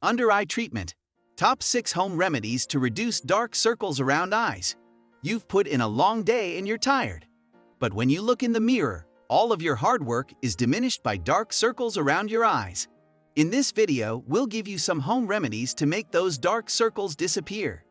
Under eye treatment. Top 6 home remedies to reduce dark circles around eyes. You've put in a long day and you're tired. But when you look in the mirror, all of your hard work is diminished by dark circles around your eyes. In this video, we'll give you some home remedies to make those dark circles disappear.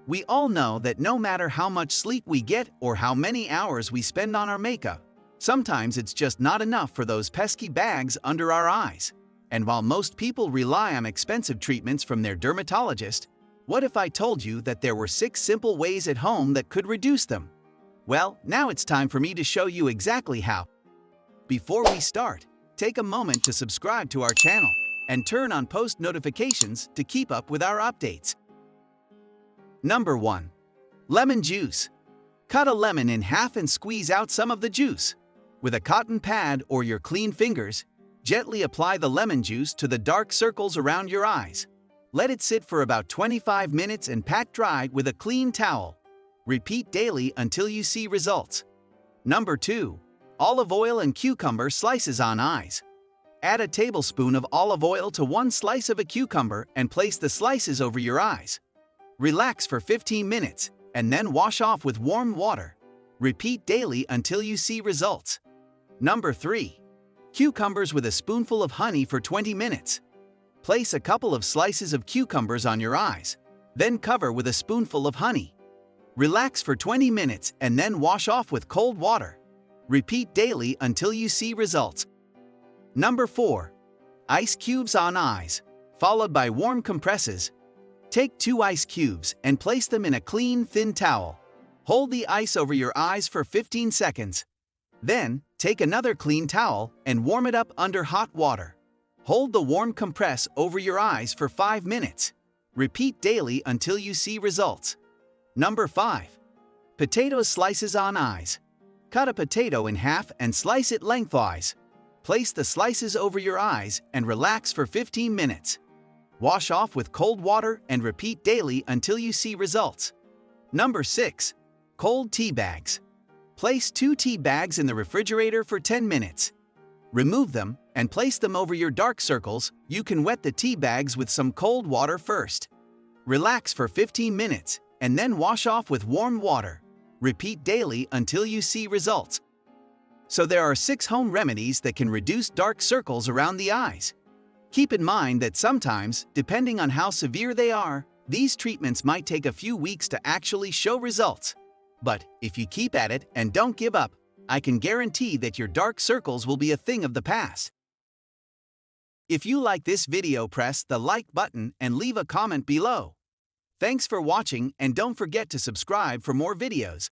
We all know that no matter how much sleep we get or how many hours we spend on our makeup, sometimes it's just not enough for those pesky bags under our eyes. And while most people rely on expensive treatments from their dermatologist, what if I told you that there were 6 simple ways at home that could reduce them? Well, now it's time for me to show you exactly how. Before we start, take a moment to subscribe to our channel and turn on post notifications to keep up with our updates. Number 1. Lemon juice. Cut a lemon in half and squeeze out some of the juice. With a cotton pad or your clean fingers, gently apply the lemon juice to the dark circles around your eyes. Let it sit for about 25 minutes and pat dry with a clean towel. Repeat daily until you see results. Number 2. Olive oil and cucumber slices on eyes. Add a tablespoon of olive oil to 1 slice of a cucumber and place the slices over your eyes. Relax for 15 minutes and then wash off with warm water. Repeat daily until you see results. Number 3. Cucumbers with a spoonful of honey for 20 minutes. Place a couple of slices of cucumbers on your eyes, then cover with a spoonful of honey. Relax for 20 minutes and then wash off with cold water. Repeat daily until you see results. Number 4. Ice cubes on eyes, followed by warm compresses. Take 2 ice cubes and place them in a clean, thin towel. Hold the ice over your eyes for 15 seconds. Then, take another clean towel and warm it up under hot water. Hold the warm compress over your eyes for 5 minutes. Repeat daily until you see results. Number 5. Potato slices on eyes. Cut a potato in half and slice it lengthwise. Place the slices over your eyes and relax for 15 minutes. Wash off with cold water and repeat daily until you see results. Number 6. Cold tea bags. Place 2 tea bags in the refrigerator for 10 minutes. Remove them and place them over your dark circles. You can wet the tea bags with some cold water first. Relax for 15 minutes and then wash off with warm water. Repeat daily until you see results. So there are 6 home remedies that can reduce dark circles around the eyes. Keep in mind that sometimes, depending on how severe they are, these treatments might take a few weeks to actually show results. But if you keep at it and don't give up, I can guarantee that your dark circles will be a thing of the past. If you like this video, press the like button and leave a comment below. Thanks for watching and don't forget to subscribe for more videos.